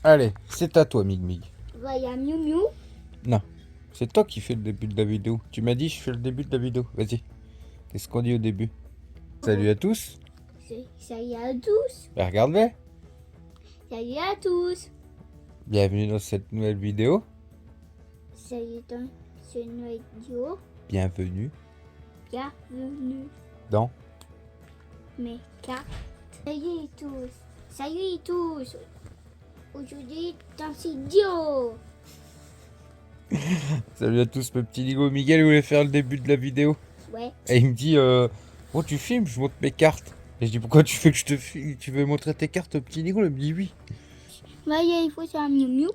Allez, c'est à toi, Mig Mig. Bah, il y a Miu Miu. Non, c'est toi qui fais le début de la vidéo. Tu m'as dit, je fais le début de la vidéo. Vas-y. Qu'est-ce qu'on dit au début? Salut à tous. Salut à tous. Bah, regarde-les. Salut à tous. Bienvenue dans cette nouvelle vidéo. Salut dans ce nouvelle vidéo. Bienvenue Bienvenue dans... mes cartes. Salut tous. Salut tous. Aujourd'hui, dans ce vidéo. Salut à tous, mes petits Lego. Miguel voulait faire le début de la vidéo. Ouais. Et il me dit, oh, tu filmes, je montre mes cartes. Et je dis, pourquoi tu veux que je te filme? Tu veux montrer tes cartes au petit Lego? Il me dit oui. Voilà, il faut faire Miu Miu.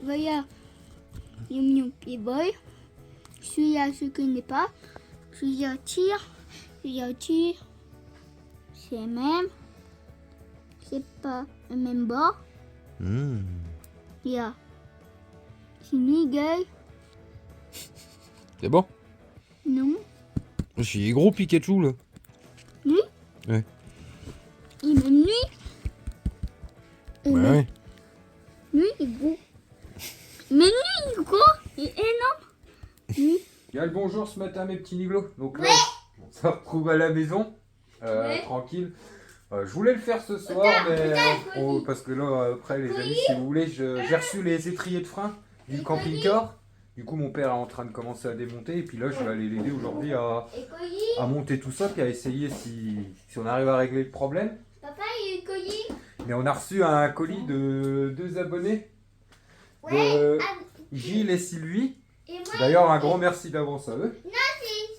Voilà, Miu Miu Playboy. Celui-là, je ne connais pas. Celui-là, tire. Celui-là, tire. C'est le même. C'est pas le même bord. Il y a. C'est Miguel. C'est bon? Non. J'ai gros Pikachu là. Lui. Ouais. Et même lui. Et Ouais, même ouais. lui, il est gros. Mais lui, il est gros. Il est énorme. Lui. Bien le bonjour ce matin mes petits niglos. Donc là, on se retrouve à la maison, tranquille. Je voulais le faire ce soir, mais parce que là, après les amis, si vous voulez, j'ai reçu les étriers de frein du camping-car. Du coup, mon père est en train de commencer à démonter, et puis là, je vais aller l'aider aujourd'hui à monter tout ça, puis à essayer si on arrive à régler le problème. Papa, il est colis. Mais on a reçu un colis de 2 abonnés, de Gilles et Sylvie. D'ailleurs, un grand merci d'avance à eux.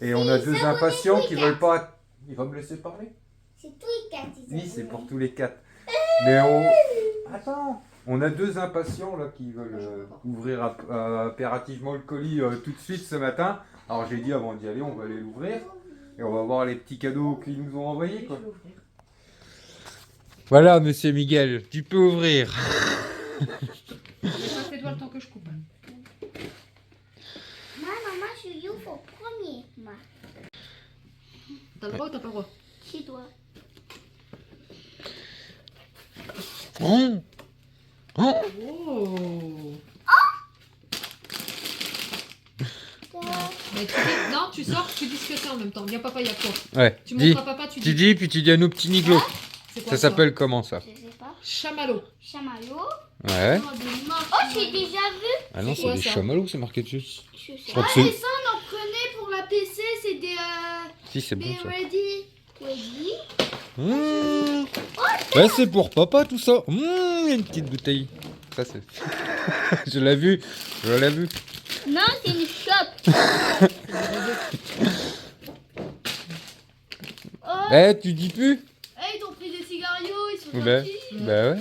Et on a 2 impatients qui veulent pas... Il va me laisser parler? C'est tous les 4. Oui, c'est pour tous les 4. Mais Attends. On a 2 impatients là qui veulent ouvrir impérativement le colis tout de suite ce matin. Alors j'ai dit avant d'y aller, on va aller l'ouvrir. Et on va voir les petits cadeaux qu'ils nous ont envoyés, quoi. Voilà, monsieur Miguel, tu peux ouvrir. Fais-toi le temps que je coupe. Maman, je suis au premier. Moi, T'as le droit ou t'as pas le droit? chez toi. Oh. Oh. Oh. Mais non, tu sors, tu dis ce que c'est en même temps. Viens papa, il y a quoi? Ouais, Tu dis, montres à papa, tu tu dis. dis, puis tu dis à nos petits niglos. C'est quoi Ça s'appelle comment ça? Je sais pas. Chamallow. Chamallow. Ouais. Oh, j'ai déjà vu. Ah non, C'est c'est quoi, des ça chamallows, c'est marqué dessus. Je sais Je crois pas. que c'est... Ça, on en prenait pour la PC, c'est des Si, c'est bon Be ça. Ready. Ready. Mmh. Ouais, c'est pour papa tout ça. Mmh, une petite bouteille. Ça c'est. Je l'ai vu. Je l'ai vu. Non, c'est une shop. Oh, Eh, tu dis plus? ils t'ont pris des cigarios, ils sont Bah, gentils. bah ouais.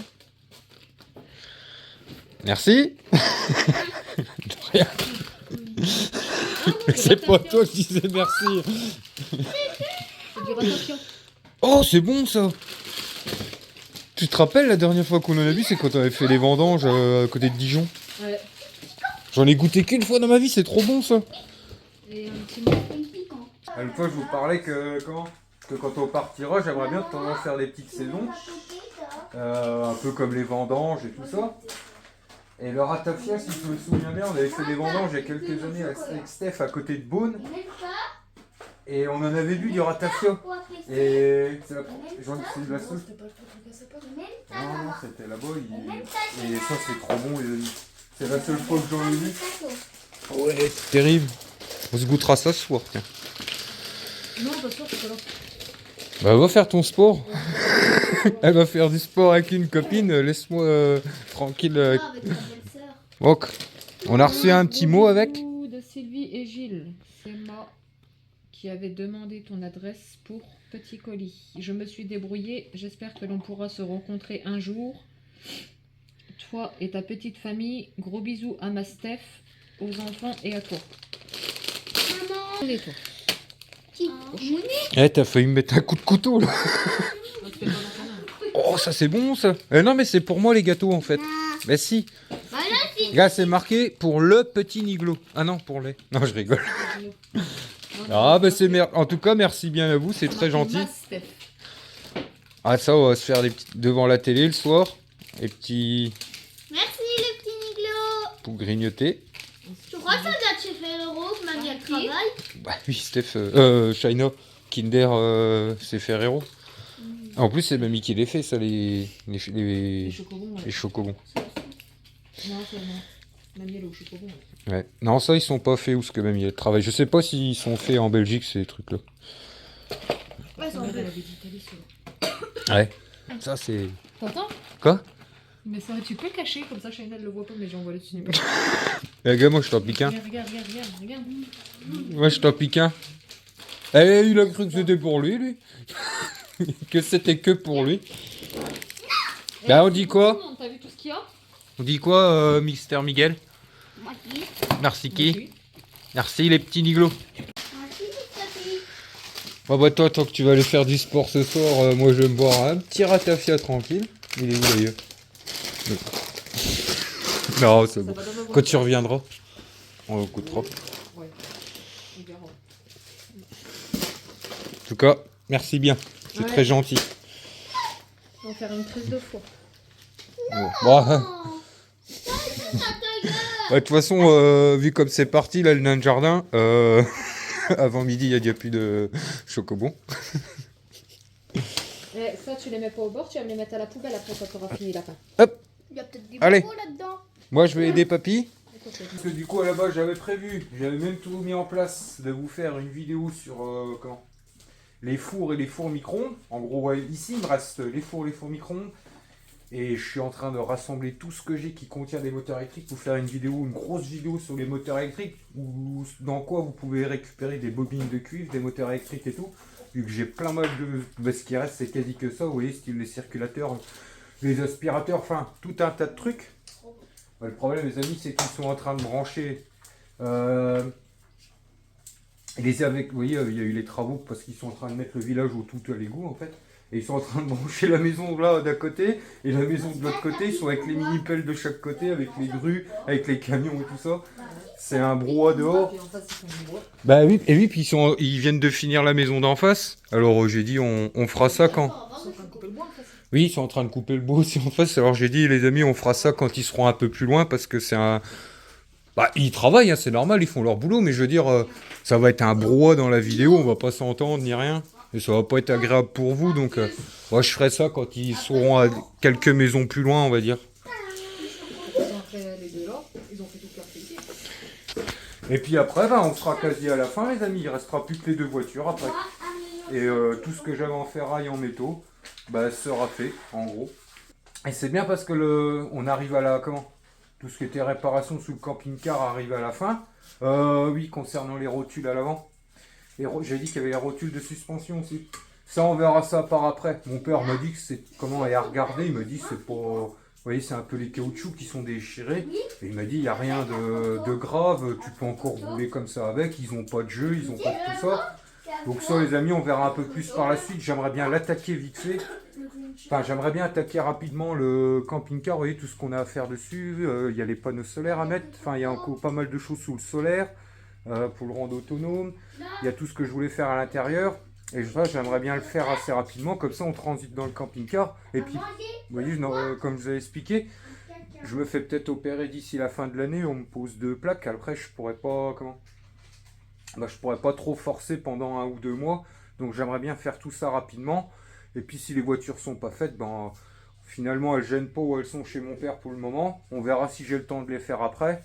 Merci. De rien. C'est pas toi qui disais merci. C'est du ratafia. Oh, c'est bon ça. Tu te rappelles la dernière fois qu'on en a vu, c'est quand on avait fait les vendanges à côté de Dijon. Ouais. J'en ai goûté qu'une fois dans ma vie, c'est trop bon ça. Et un petit mot. Piquant. Une fois, je vous parlais que quand on partira, j'aimerais bien de temps en temps faire des petites saisons, un peu comme les vendanges et tout ça. Et le ratafia, si je me souviens bien, on avait fait des vendanges il y a quelques années avec Steph à côté de Beaune, et on en avait bu du ratafia. Et c'est la seule. Non, non, c'était là-bas. Et ça, c'est trop bon, les amis. C'est la seule fois que j'en ai vu. Ouais, c'est terrible. On se goûtera ça ce soir, tiens. Non, pas sûr, c'est pas là. Bah, va faire ton sport. Elle va faire du sport avec une copine. Laisse-moi tranquille. Avec ta belle-sœur. Ok. On a reçu un petit mot avec. De Sylvie et Gilles. C'est moi qui avais demandé ton adresse pour petit colis. Je me suis débrouillée. J'espère que l'on pourra se rencontrer un jour. Toi et ta petite famille. Gros bisous à ma Steph, aux enfants et à toi. Maman. Et toi. Eh, t'as failli me mettre un coup de couteau là. Ah, tu fais pas dans ta main. Oh, ça c'est bon ça. Non, mais c'est pour moi les gâteaux en fait. Bah si. Bah là, c'est. Là, c'est marqué pour le petit Niglo. Ah non, pour les. Non, je rigole. Ah, bah c'est En tout cas, merci bien à vous, c'est très gentil. Ma Steph. Ah, ça, on va se faire des petits... devant la télé le soir. Les petits pour grignoter. Tu crois que ça vient de chez Ferrero que mamie elle travaille? Bah oui, Steph, China, Kinder, c'est Ferrero. En plus, c'est mamie qui les fait, ça, Les chocobons, ouais. les chocobons. Non, c'est non. Mamie, elle est au chocobon. Ouais. Non, ça, ils sont pas faits où ce que mamie elle travaille. Je sais pas s'ils sont faits en Belgique, ces trucs-là. Ouais, Elle avait dit d'Italie, ça. Ouais. Ça, c'est... T'entends? Quoi? Mais ça, tu peux cacher, comme ça Shaina ne le voit pas, mais j'envoie le dessus. Regarde, moi, je t'en pique un. Regarde. Moi, je t'en pique un. Eh, il a cru que c'était pour lui. Que c'était que pour lui. Bah, on dit quoi? T'as vu tout ce qu'il y a? On dit quoi, Mister Miguel? Merci. Merci qui? Merci les petits niglos. Merci, Papi. Bon bah toi, tant que tu vas aller faire du sport ce soir, moi je vais me boire un petit ratafia tranquille. Il est où d'ailleurs? Non, c'est bon. Quand tu reviendras, on l'écoutera. Ouais. On verra. En tout cas, merci bien. C'est Ouais. très gentil. On va faire une prise de foie. Bon, de toute façon, vu comme c'est parti, là, le nain de jardin, avant midi, il n'y a déjà plus de chocobon. Et ça, tu les mets pas au bord, tu vas me les mettre à la poubelle après quand tu auras fini la fin. Il y a peut-être des Allez. bonbons là-dedans. Moi, je vais aider papy. Parce que du coup, à la base, j'avais même tout mis en place, de vous faire une vidéo sur les fours et les fours micro-ondes. En gros, ouais, ici, il me reste les fours micro-ondes. Et je suis en train de rassembler tout ce que j'ai qui contient des moteurs électriques pour faire une grosse vidéo sur les moteurs électriques, ou dans quoi vous pouvez récupérer des bobines de cuivre, des moteurs électriques et tout. Vu que j'ai plein mal de... Bah, ce qui reste, c'est quasi que ça, vous voyez, style les circulateurs, les aspirateurs, enfin, tout un tas de trucs. Bah, le problème, les amis, c'est qu'ils sont en train de brancher... vous voyez, il y a eu les travaux parce qu'ils sont en train de mettre le village au tout à l'égout, en fait. Et ils sont en train de brancher la maison là d'un côté et la maison de l'autre côté. Ils sont avec les mini-pelles de chaque côté, avec les grues, avec les camions et tout ça. C'est un brouhaha dehors. Bah oui, et oui, puis ils viennent de finir la maison d'en face. Alors j'ai dit, on fera ça quand? Oui, ils sont en train de couper le bois aussi en face. Alors j'ai dit, les amis, on fera ça quand ils seront un peu plus loin parce que c'est un... Bah, ils travaillent, hein, c'est normal, ils font leur boulot, mais je veux dire, ça va être un brouhaha dans la vidéo, on va pas s'entendre ni rien. Et ça va pas être agréable pour vous, donc moi je ferai ça quand ils seront à quelques maisons plus loin, on va dire. Ils ont fait les deux là, ils ont fait tout leur plaisir. Et puis après, on sera quasi à la fin, les amis, il restera plus que les deux voitures après. Et tout ce que j'avais en ferraille en métaux, sera fait, en gros. Et c'est bien parce que on arrive à la... Comment? Tout ce qui était réparation sous le camping-car arrive à la fin. Oui, concernant les rotules à l'avant. J'ai dit qu'il y avait les rotules de suspension aussi. Ça, on verra ça par après. Mon père m'a dit que c'est... Comment il a regardé, il m'a dit c'est pas... Vous voyez, c'est un peu les caoutchoucs qui sont déchirés. Et il m'a dit, il n'y a rien de grave, tu peux encore rouler comme ça avec. Ils n'ont pas de jeu, ils n'ont pas de tout ça. Donc ça, les amis, on verra un peu plus par la suite. J'aimerais bien l'attaquer vite fait. Enfin, j'aimerais bien attaquer rapidement le camping-car. Vous voyez, tout ce qu'on a à faire dessus. Il y a les panneaux solaires à mettre. Enfin, il y a encore pas mal de choses sous le solaire. Pour le rendre autonome. Il y a tout ce que je voulais faire à l'intérieur. Et ça, j'aimerais bien le faire assez rapidement. Comme ça, on transite dans le camping-car. Et puis, vous voyez, comme je vous avais expliqué, je me fais peut-être opérer d'ici la fin de l'année. On me pose 2 plaques. Après, je pourrais pas... Comment? Je pourrais pas trop forcer pendant 1 ou 2 mois. Donc, j'aimerais bien faire tout ça rapidement. Et puis, si les voitures sont pas faites, finalement, elles gênent pas ou elles sont chez mon père pour le moment. On verra si j'ai le temps de les faire après.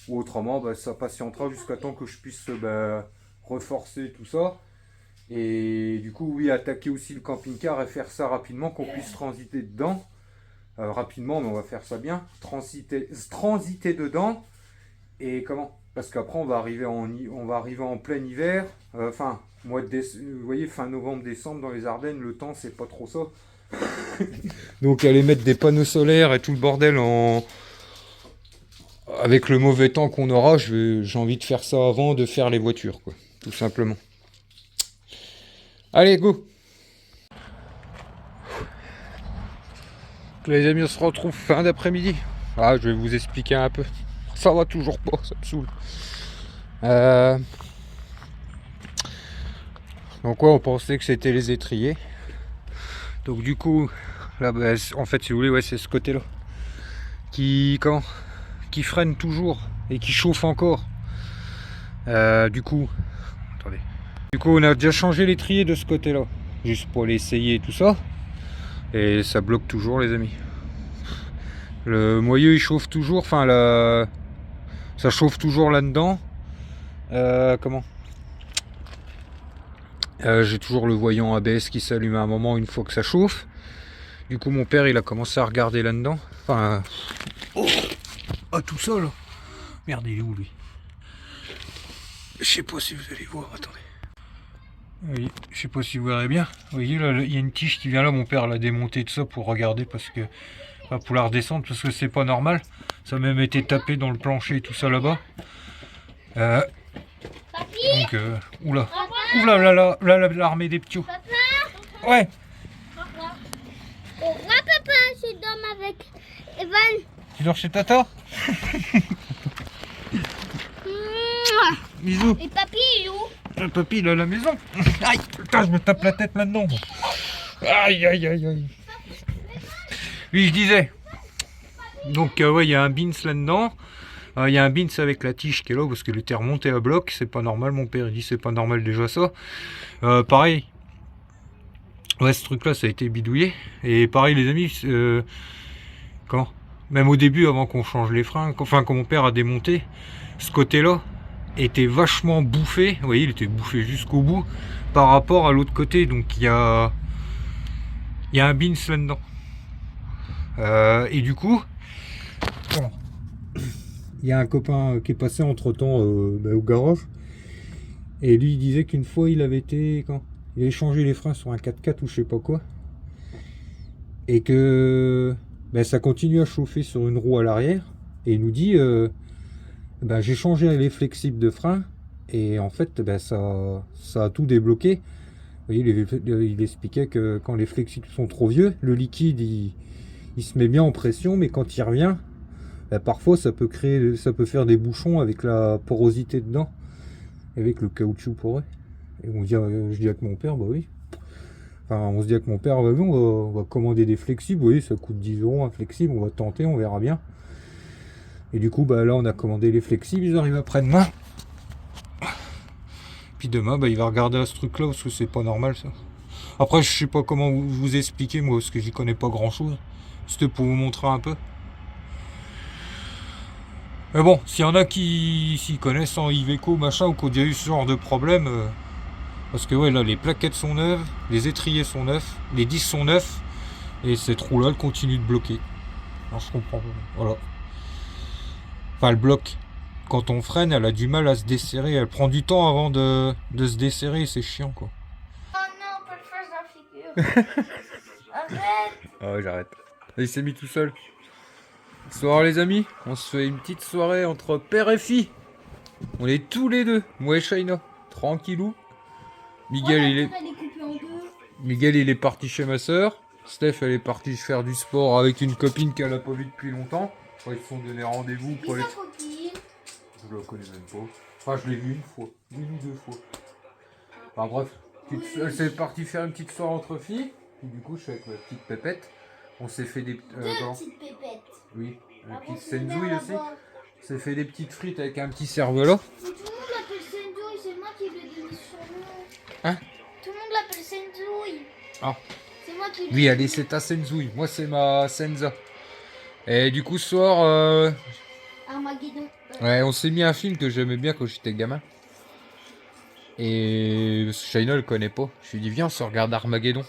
Ou autrement, ça patientera jusqu'à temps que je puisse reforcer tout ça. Et du coup, oui, attaquer aussi le camping-car et faire ça rapidement, qu'on puisse transiter dedans. Rapidement, mais on va faire ça bien. Transiter dedans. Et comment? Parce qu'après, on va arriver en plein hiver. Mois de vous voyez, fin novembre, décembre, dans les Ardennes, le temps, c'est pas trop ça. Donc, aller mettre des panneaux solaires et tout le bordel avec le mauvais temps qu'on aura, j'ai envie de faire ça avant de faire les voitures, quoi, tout simplement. Allez, go! Les amis, on se retrouve fin d'après-midi. Ah, je vais vous expliquer un peu. Ça va toujours pas, ça me saoule. Donc ouais, on pensait que c'était les étriers. Donc du coup, là, en fait, si vous voulez, ouais, c'est ce côté-là qui qui freine toujours et qui chauffe encore. Du coup, attendez. Du coup, on a déjà changé l'étrier de ce côté-là, juste pour l'essayer et tout ça. Et ça bloque toujours, les amis. Le moyeu il chauffe toujours, enfin ça chauffe toujours là-dedans. Comment j'ai toujours le voyant ABS qui s'allume à un moment une fois que ça chauffe. Du coup mon père il a commencé à regarder là-dedans. Enfin... Oh, tout ça là. Merde, il est où lui? Je sais pas si vous allez voir, attendez. Oui, je sais pas si vous verrez bien. Vous voyez là, il y a une tige qui vient là, mon père l'a démonté tout ça pour regarder parce que... Enfin, pour la redescendre parce que c'est pas normal. Ça a même été tapé dans le plancher et tout ça là-bas. Donc, oula. Oula là l'armée des petits. Ouais. Moi, papa, je dors avec Evan. Tu dors chez Tata? Bisous. Et papy, il est où? Le papy il est à la maison. Aïe, putain, je me tape la tête là-dedans. Aïe, aïe, aïe, aïe. Oui, je disais. Donc, ouais, il y a un bins là-dedans. Il y a un bins avec la tige qui est là parce qu'elle était remontée à bloc. C'est pas normal, mon père il dit c'est pas normal déjà ça. Pareil. Ouais, ce truc là ça a été bidouillé. Et pareil les amis, comment? Même au début avant qu'on change les freins, enfin quand mon père a démonté, ce côté là était vachement bouffé. Vous voyez, il était bouffé jusqu'au bout par rapport à l'autre côté. Donc il y a un bins là-dedans. Et du coup, bon, il y a un copain qui est passé entre temps au garage. Et lui il disait qu'une fois il avait été il avait changé les freins sur un 4x4 ou je sais pas quoi. Et que ça continue à chauffer sur une roue à l'arrière. Et il nous dit j'ai changé les flexibles de frein. Et en fait ça a tout débloqué. Vous voyez, il expliquait que quand les flexibles sont trop vieux, le liquide il se met bien en pression, mais quand il revient, parfois ça peut faire des bouchons avec la porosité dedans, avec le caoutchouc poreux. Et je dis avec mon père, bah oui. Enfin, on se dit avec mon père, bah oui, on va commander des flexibles, vous voyez, ça coûte 10 € un flexible, on va tenter, on verra bien. Et du coup, là on a commandé les flexibles, ils arrivent après-demain. Puis demain, il va regarder à ce truc-là, parce que c'est pas normal ça. Après, je sais pas comment vous expliquer, moi, parce que j'y connais pas grand-chose. C'était pour vous montrer un peu. Mais bon, s'il y en a qui s'y connaissent en Iveco, machin, ou qu'il y a eu ce genre de problème, parce que ouais, là, les plaquettes sont neuves, les étriers sont neufs, les disques sont neufs, et cette roue-là, elle continue de bloquer. Alors, je comprends pas. Voilà. Enfin, elle bloque. Quand on freine, elle a du mal à se desserrer. Elle prend du temps avant de se desserrer, c'est chiant, quoi. Oh non, pas le faire dans la figure. Arrête. Ah ouais, j'arrête. Il s'est mis tout seul. Bonsoir les amis, on se fait une petite soirée entre père et fille. On est tous les deux, moi et Shaina, tranquillou. Miguel il est parti chez ma soeur. Steph elle est partie faire du sport avec une copine qu'elle a pas vue depuis longtemps. Ils se sont donné rendez-vous pour les... Je la connais même pas. Enfin je l'ai vue une ou deux fois. Enfin bref, elle s'est partie faire une petite soirée entre filles. Et du coup je suis avec ma petite pépette. On s'est fait des... petites pépettes. Oui, une petite senzouille aussi. On s'est fait des petites frites avec un petit cervelas. Tout le monde l'appelle senzouille, c'est moi qui lui ai donné son nom. Hein? Tout le monde l'appelle senzouille. Ah. C'est moi qui lui Oui, allez, c'est ta senzouille. Moi, c'est ma senza. Et du coup, ce soir... Armageddon. Ouais, on s'est mis un film que j'aimais bien quand j'étais gamin. Et Shaina, elle connaît pas. Je lui ai dit, viens, on se regarde Armageddon.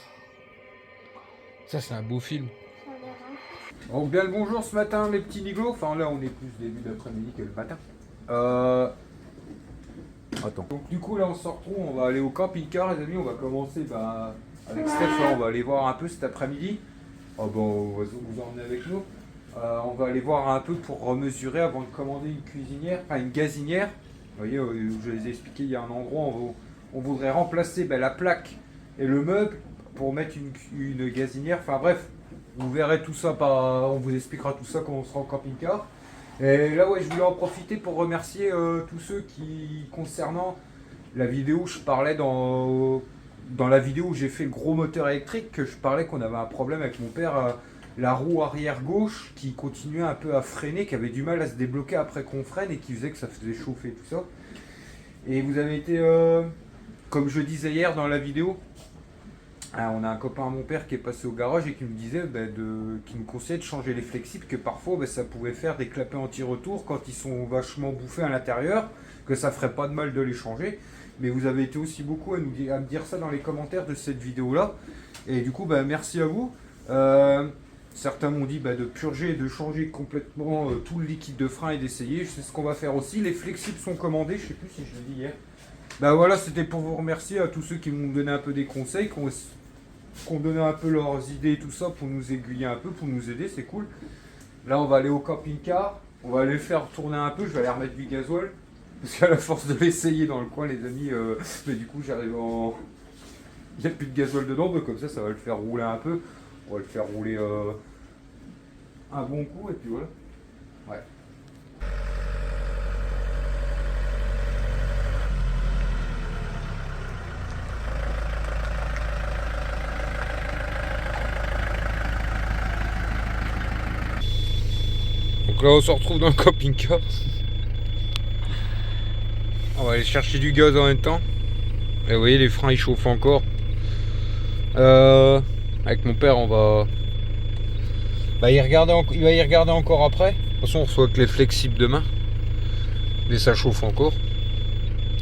Ça, c'est un beau film. Donc, bien le bonjour ce matin, les petits niglos. Enfin, là, on est plus début d'après-midi que le matin. Attends. Donc, du coup, là, on se retrouve. On va aller au camping-car, les amis. On va commencer avec Steph. Là, on va aller voir un peu cet après-midi. Oh, bon, on va vous emmener avec nous. On va aller voir un peu pour remesurer avant de commander une cuisinière, enfin une gazinière. Vous voyez, je les ai expliqué, il y a un endroit où on voudrait remplacer la plaque et le meuble pour mettre une gazinière. Enfin bref, vous verrez tout ça, on vous expliquera tout ça quand on sera au camping-car. Et là, ouais, je voulais en profiter pour remercier tous ceux qui, concernant la vidéo, je parlais dans la vidéo où j'ai fait le gros moteur électrique, que je parlais qu'on avait un problème avec mon père la roue arrière gauche qui continuait un peu à freiner, qui avait du mal à se débloquer après qu'on freine et qui faisait que ça faisait chauffer tout ça. Et vous avez été, comme je disais hier dans la vidéo, on a un copain à mon père qui est passé au garage et qui me disait, qui me conseillait de changer les flexibles, que parfois ça pouvait faire des clapets anti-retour quand ils sont vachement bouffés à l'intérieur, que ça ferait pas de mal de les changer. Mais vous avez été aussi beaucoup à me dire ça dans les commentaires de cette vidéo là. Et du coup merci à vous. Certains m'ont dit de purger et de changer complètement tout le liquide de frein et d'essayer. C'est ce qu'on va faire aussi. Les flexibles sont commandés, je sais plus si je l'ai dit hier. Voilà, c'était pour vous remercier à tous ceux qui m'ont donné un peu des conseils, qui ont donné un peu leurs idées et tout ça pour nous aiguiller un peu, pour nous aider, c'est cool. Là on va aller au camping-car, on va aller le faire tourner un peu, je vais aller remettre du gasoil. Parce qu'à la force de l'essayer dans le coin les amis, mais du coup j'arrive en... Il n'y a plus de gasoil dedans, mais comme ça va le faire rouler un peu. On va le faire rouler un bon coup et puis voilà. Ouais. Donc là on se retrouve dans le camping-car. On va aller chercher du gaz en même temps. Et vous voyez les freins ils chauffent encore. Avec mon père on va... il va y regarder encore après. De toute façon on reçoit que les flexibles demain. Mais ça chauffe encore.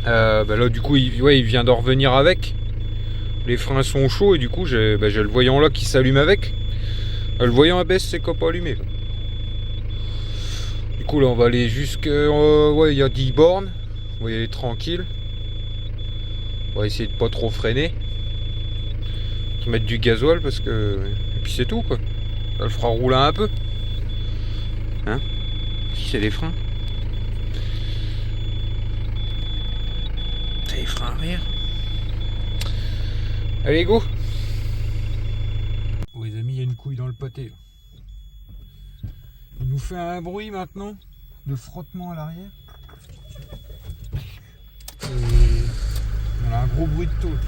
Là du coup il vient d'en revenir avec. Les freins sont chauds et du coup j'ai le voyant là qui s'allume avec. Le voyant ABS c'est pas allumé. Du coup là on va aller jusqu'à... il y a 10 bornes. On va y aller tranquille. On va essayer de pas trop freiner. Se mettre du gasoil parce que... Et puis c'est tout quoi. Ça le fera rouler un peu. Hein? Si c'est les freins. C'est les freins arrière. Allez go! Oh les amis, il y a une couille dans le pâté. Il nous fait un bruit maintenant de frottement à l'arrière. On a un gros bruit de tôle.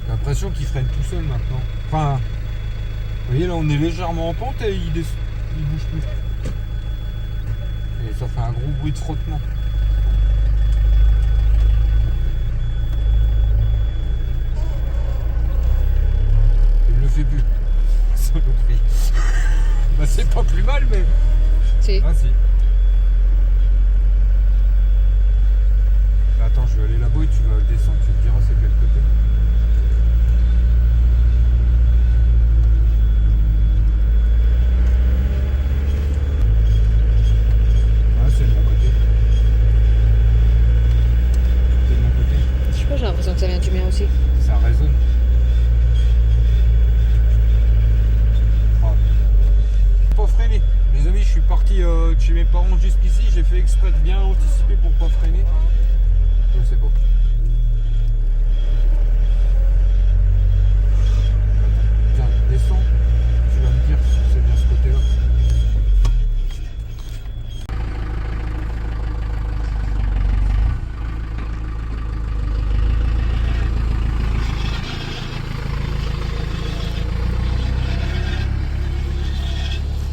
J'ai l'impression qu'il freine tout seul maintenant. Enfin, vous voyez là on est légèrement en pente et il bouge plus. Et ça fait un gros bruit de frottement. Il ne le fait plus. Saloperie. C'est pas plus mal mais... Si. Ah si. Attends, je vais aller là-bas et tu vas descendre, tu me diras c'est quel côté. Ah, c'est de mon côté. C'est de mon côté. Je sais pas, j'ai l'impression que ça vient du mien aussi. Ça résonne. Oh. Pas freiner. Les amis, je suis parti de chez mes parents jusqu'ici. J'ai fait exprès de bien anticiper pour pas freiner. Je sais pas. Tiens, descends. Tu vas me dire si c'est bien ce côté-là.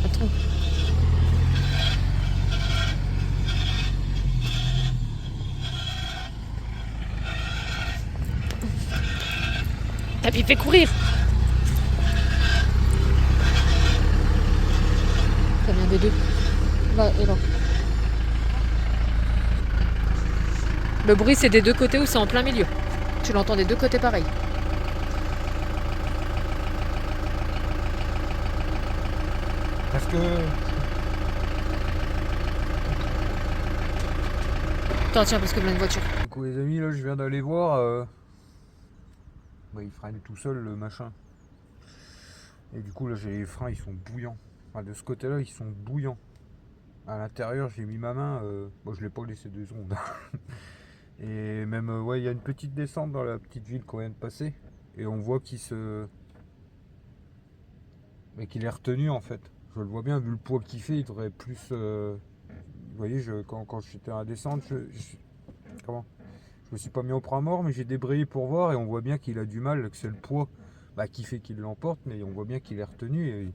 Attends. T'as fait courir. Ça vient des deux. Là et là. Le bruit c'est des deux côtés ou c'est en plein milieu. Tu l'entends des deux côtés pareil. Parce que... Attends, tiens, parce que plein de voitures. Du coup les amis, là je viens d'aller voir... il freine tout seul le machin. Et du coup là j'ai les freins, ils sont bouillants. Enfin, de ce côté là ils sont bouillants. À l'intérieur j'ai mis ma main, je l'ai pas laissé 2 secondes. Et même il y a une petite descente dans la petite ville qu'on vient de passer. Et on voit qu'il se... Mais qu'il est retenu en fait. Je le vois bien, vu le poids qu'il fait, il devrait plus... Vous voyez, quand j'étais à descendre, comment ? Je me suis pas mis au point mort, mais j'ai débrayé pour voir et on voit bien qu'il a du mal, que c'est le poids qui fait qu'il l'emporte, mais on voit bien qu'il est retenu et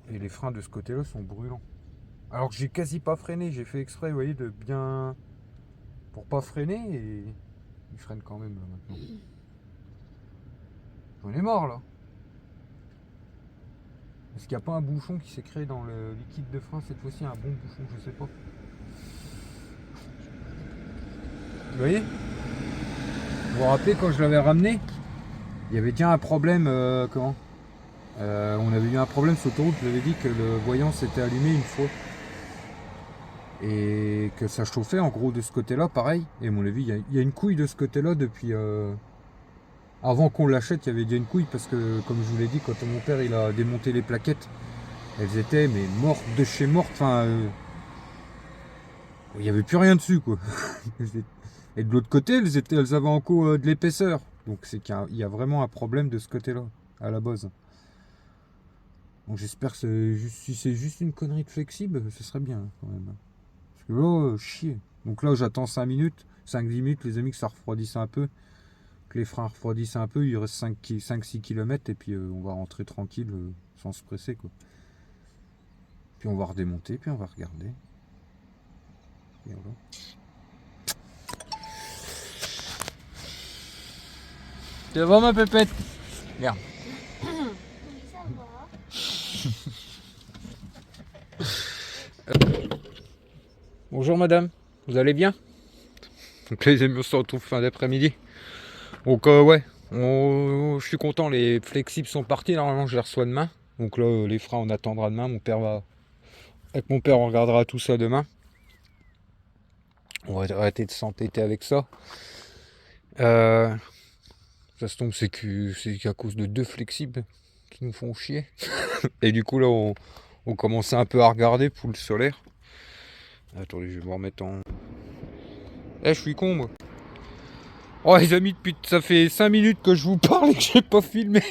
Et les freins de ce côté-là sont brûlants. Alors que j'ai quasi pas freiné, j'ai fait exprès, vous voyez, de bien... pour pas freiner et... il freine quand même là maintenant. On est mort là. Est-ce qu'il n'y a pas un bouchon qui s'est créé dans le liquide de frein cette fois-ci, un bon bouchon, je sais pas. Vous voyez? Vous vous rappelez quand je l'avais ramené, il y avait déjà un problème, on avait eu un problème sur l'autoroute, je vous avais dit que le voyant s'était allumé une fois. Et que ça chauffait en gros de ce côté-là, pareil. Et à mon avis, il y a une couille de ce côté-là depuis... Avant qu'on l'achète, il y avait déjà une couille parce que, comme je vous l'ai dit, quand mon père il a démonté les plaquettes, elles étaient mais mortes de chez mortes. Enfin, il n'y avait plus rien dessus, quoi. Et de l'autre côté, elles avaient encore de l'épaisseur. Donc c'est qu'il y a vraiment un problème de ce côté-là, à la base. Donc j'espère que si c'est juste une connerie de flexible, ce serait bien quand même. Parce que là, chier. Donc là, j'attends 5 minutes, 5-10 minutes, les amis, que ça refroidisse un peu. Que les freins refroidissent un peu, il reste 5-6 km et puis on va rentrer tranquille sans se presser, quoi. Puis on va redémonter, puis on va regarder. Et voilà. Ça va ma pépette? Regarde. Bonjour madame, vous allez bien? Donc les amis, on se retrouve fin d'après-midi. Donc ouais, je suis content, les flexibles sont partis, normalement je les reçois demain. Donc là les freins on attendra demain, avec mon père on regardera tout ça demain. On va arrêter de s'entêter avec ça. Ça se tombe, c'est qu'à cause de 2 flexibles qui nous font chier. Et du coup là on commençait un peu à regarder pour le solaire. Attendez, je vais me remettre en... je suis con moi. Oh les amis, depuis ça fait 5 minutes que je vous parle et que j'ai pas filmé.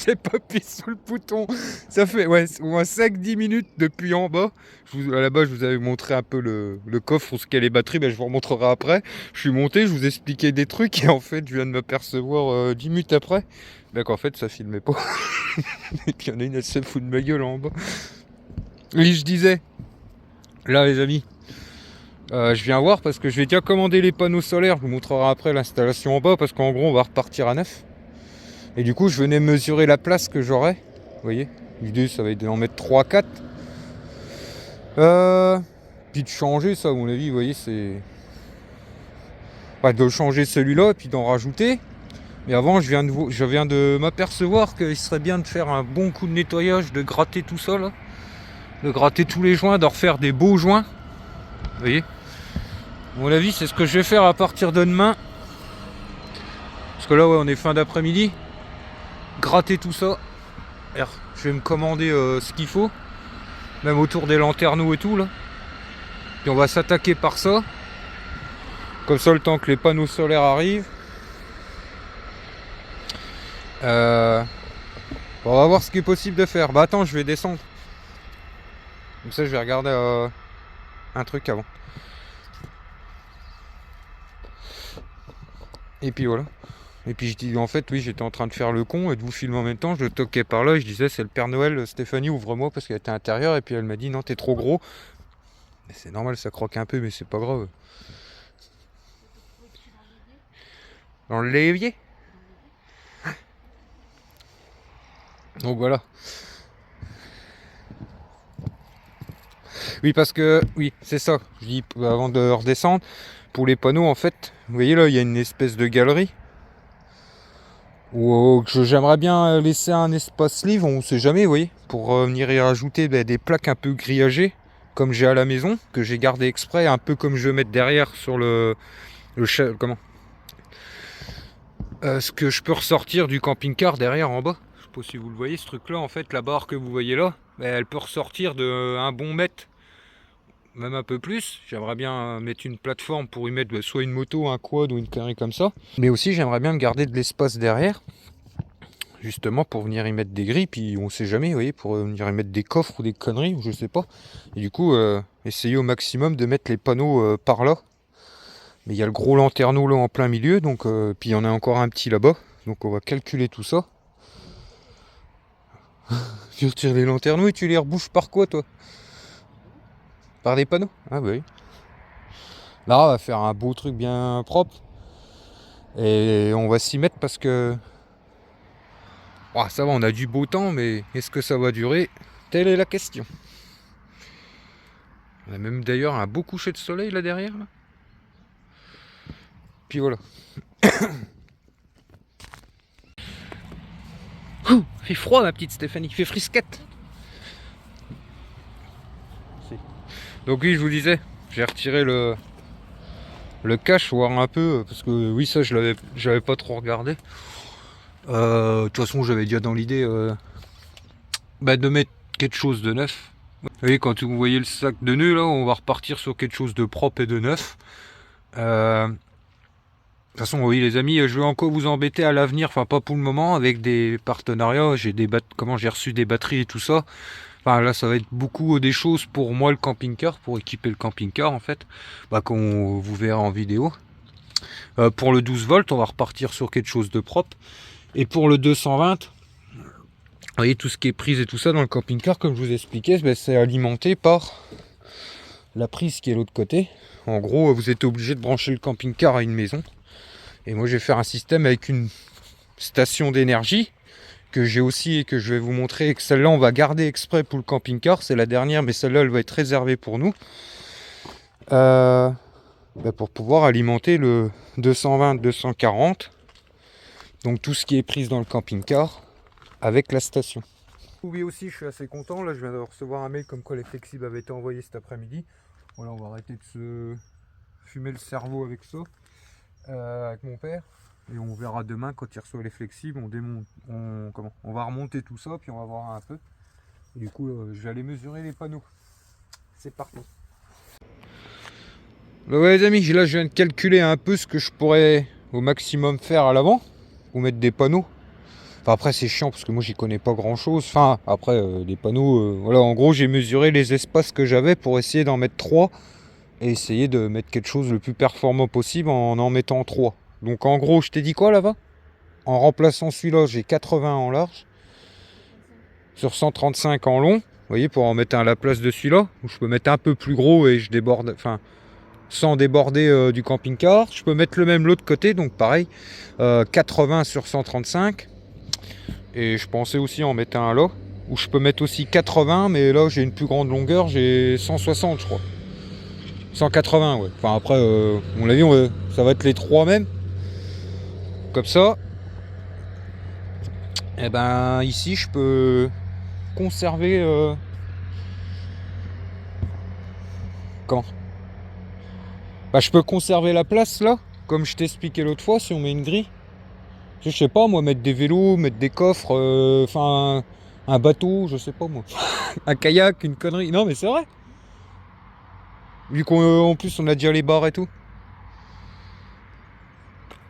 J'ai pas appuyé sur le bouton. Ça fait ouais, au moins 5-10 minutes depuis en bas. À la base, je vous avais montré un peu le coffre, où ce qu'est les batteries, je vous remontrerai après. Je suis monté, je vous expliquais des trucs et en fait, je viens de m'apercevoir 10 minutes après qu'en fait, ça filmait pas. Et puis il y en a une, elle se fout de ma gueule en bas. Et je disais, là les amis, je viens voir parce que je vais déjà commander les panneaux solaires. Je vous montrerai après l'installation en bas parce qu'en gros, on va repartir à neuf. Et du coup, je venais mesurer la place que j'aurai. Vous voyez, l'idée, ça va être d'en mettre 3-4. Puis de changer ça, à mon avis, vous voyez, c'est... de changer celui-là et puis d'en rajouter. Mais avant, je viens de m'apercevoir qu'il serait bien de faire un bon coup de nettoyage, de gratter tout ça, là. De gratter tous les joints, de refaire des beaux joints. Vous voyez, à mon avis, c'est ce que je vais faire à partir de demain. Parce que là, ouais, on est fin d'après-midi. Gratter tout ça. Je vais me commander ce qu'il faut. Même autour des lanterneaux et tout, là. Puis on va s'attaquer par ça. Comme ça, le temps que les panneaux solaires arrivent. On va voir ce qui est possible de faire. Bah attends, je vais descendre. Comme ça, je vais regarder un truc avant. Et puis voilà. Et puis je dis en fait oui, j'étais en train de faire le con et de vous filmer en même temps, je toquais par là et je disais c'est le Père Noël, Stéphanie ouvre-moi parce qu'elle était à l'intérieur et puis elle m'a dit non t'es trop gros. Mais c'est normal, ça croque un peu mais c'est pas grave. Dans le l'évier. Donc voilà. Oui parce que oui c'est ça, je dis avant de redescendre, pour les panneaux en fait, vous voyez là il y a une espèce de galerie. Ou j'aimerais bien laisser un espace libre, on sait jamais, vous voyez, pour venir y rajouter des plaques un peu grillagées, comme j'ai à la maison, que j'ai gardé exprès, un peu comme je vais mettre derrière sur ce que je peux ressortir du camping-car derrière en bas. Je sais pas si vous le voyez, ce truc-là, en fait, la barre que vous voyez là, elle peut ressortir de un bon mètre, même un peu plus. J'aimerais bien mettre une plateforme pour y mettre soit une moto, un quad ou une connerie comme ça. Mais aussi j'aimerais bien garder de l'espace derrière, justement pour venir y mettre des grilles, puis on sait jamais, vous voyez, pour venir y mettre des coffres ou des conneries, je sais pas. Et du coup, essayer au maximum de mettre les panneaux par là. Mais il y a le gros lanterneau là en plein milieu, donc puis il y en a encore un petit là-bas. Donc on va calculer tout ça. Tu retires les lanternes, oui, tu les rebouches par quoi, toi? Par des panneaux? Ah bah oui. Là, on va faire un beau truc bien propre. Et on va s'y mettre parce que... Oh, ça va, on a du beau temps, mais est-ce que ça va durer? Telle est la question. On a même d'ailleurs un beau coucher de soleil là derrière. Là. Puis voilà. Il fait froid ma petite Stéphanie, il fait frisquette. Donc oui, je vous disais, j'ai retiré le cache, voir un peu, parce que oui, ça j'avais pas trop regardé. De toute façon, j'avais déjà dans l'idée de mettre quelque chose de neuf. Vous voyez, quand vous voyez le sac de nœuds là, on va repartir sur quelque chose de propre et de neuf. De toute façon, oui les amis, je vais encore vous embêter à l'avenir, enfin pas pour le moment, avec des partenariats. J'ai reçu des batteries et tout ça. Enfin là, ça va être beaucoup des choses pour moi le camping-car, pour équiper le camping-car en fait, qu'on vous verra en vidéo. Pour le 12 volts, on va repartir sur quelque chose de propre. Et pour le 220, vous voyez tout ce qui est prise et tout ça dans le camping-car, comme je vous expliquais, c'est alimenté par la prise qui est de l'autre côté. En gros, vous êtes obligé de brancher le camping-car à une maison. Et moi, je vais faire un système avec une station d'énergie que j'ai aussi et que je vais vous montrer. Et que celle-là, on va garder exprès pour le camping-car. C'est la dernière, mais celle-là, elle va être réservée pour nous. Pour pouvoir alimenter le 220-240. Donc tout ce qui est prise dans le camping-car avec la station. Oui aussi, je suis assez content. Là, je viens de recevoir un mail comme quoi les flexibles avaient été envoyés cet après-midi. Voilà, on va arrêter de se fumer le cerveau avec ça, avec mon père. Et on verra demain quand il reçoit les flexibles. On va remonter tout ça, puis on va voir un peu. Et du coup, je vais aller mesurer les panneaux. C'est parti. Ouais les amis, là je viens de calculer un peu ce que je pourrais au maximum faire à l'avant. Ou mettre des panneaux. Enfin, après c'est chiant parce que moi j'y connais pas grand chose. Enfin après les panneaux, voilà, en gros j'ai mesuré les espaces que j'avais pour essayer d'en mettre 3 et essayer de mettre quelque chose le plus performant possible en mettant 3. Donc en gros je t'ai dit quoi là-bas? En remplaçant celui-là j'ai 80 en large sur 135 en long. Vous voyez, pour en mettre un à la place de celui-là, où je peux mettre un peu plus gros et je déborde, enfin sans déborder du camping-car. Je peux mettre le même l'autre côté, donc pareil, 80 sur 135. Et je pensais aussi en mettre un là, où je peux mettre aussi 80, mais là j'ai une plus grande longueur, j'ai 160 je crois. 180 ouais. Enfin après, mon avis, ça va être les 3 même. Comme ça. Et ben ici je peux conserver... Comment ? Je peux conserver la place là, comme je t'expliquais l'autre fois, si on met une grille. Je sais pas moi, mettre des vélos, mettre des coffres, enfin un bateau, je sais pas moi. Un kayak, une connerie. Non mais c'est vrai. Vu qu'en plus on a déjà les barres et tout.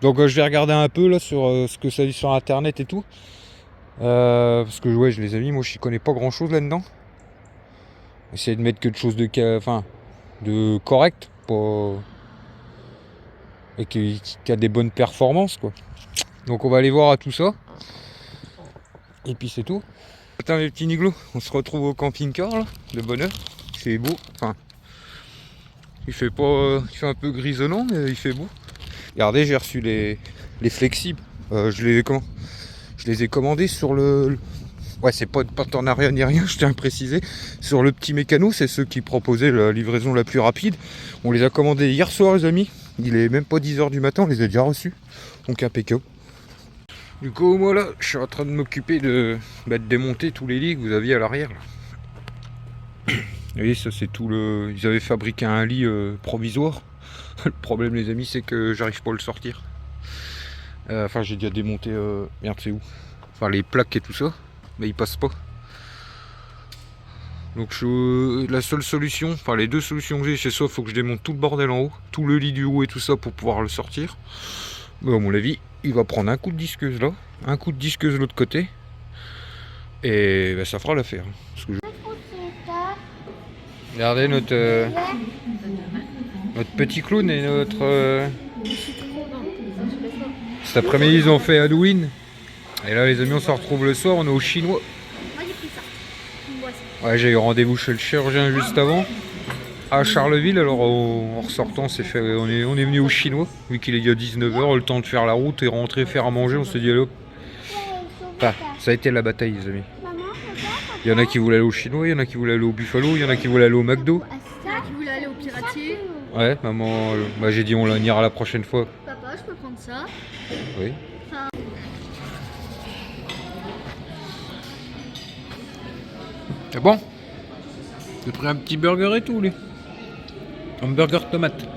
Donc je vais regarder un peu là sur ce que ça dit sur internet et tout. Parce que ouais, je les ai mis, moi je connais pas grand chose là-dedans. Essayer de mettre quelque chose de correct. Pas... et qui a des bonnes performances quoi. Donc on va aller voir à tout ça. Et puis c'est tout. Attends les petits niglos, on se retrouve au camping-car là, de bonne heure. C'est beau, enfin il fait pas. Il fait un peu grisonnant mais il fait beau. Regardez, j'ai reçu les flexibles. Je les ai commandés sur le. Ouais, c'est pas de partenariat ni rien, je tiens à préciser. Sur le petit mécano, c'est ceux qui proposaient la livraison la plus rapide. On les a commandés hier soir les amis. Il est même pas 10h du matin, on les a déjà reçus. Donc impeccable. Du coup moi là, je suis en train de m'occuper de démonter tous les lits que vous aviez à l'arrière. Vous voyez, ça c'est tout le... Ils avaient fabriqué un lit provisoire. Le problème les amis, c'est que j'arrive pas à le sortir. Enfin j'ai déjà démonté... Merde, c'est où? Enfin les plaques et tout ça. Mais il passe pas. Donc la seule solution, enfin les deux solutions que j'ai, c'est soit il faut que je démonte tout le bordel en haut, tout le lit du haut et tout ça pour pouvoir le sortir. Mais à mon avis, il va prendre un coup de disqueuse là, un coup de disqueuse de l'autre côté. Et ça fera l'affaire. Regardez notre petit clown et notre... Cet après-midi ils ont fait Halloween. Et là les amis, on se retrouve le soir, on est au chinois. Ouais, j'ai eu rendez-vous chez le chirurgien juste avant, à Charleville. Alors en ressortant, on est venu au chinois, vu qu'il est déjà 19h, le temps de faire la route et rentrer faire à manger. On s'est dit allez hop. Enfin, ça a été la bataille, les amis. Il y en a qui voulaient aller au chinois, il y en a qui voulaient aller au Buffalo, il y en a qui voulaient aller au McDo. Il y en a qui voulaient aller au piratier. Ouais, maman, bah, j'ai dit on ira la prochaine fois. Papa, je peux prendre ça? Oui. C'est bon? J'ai pris un petit burger et tout, lui. Un burger tomate.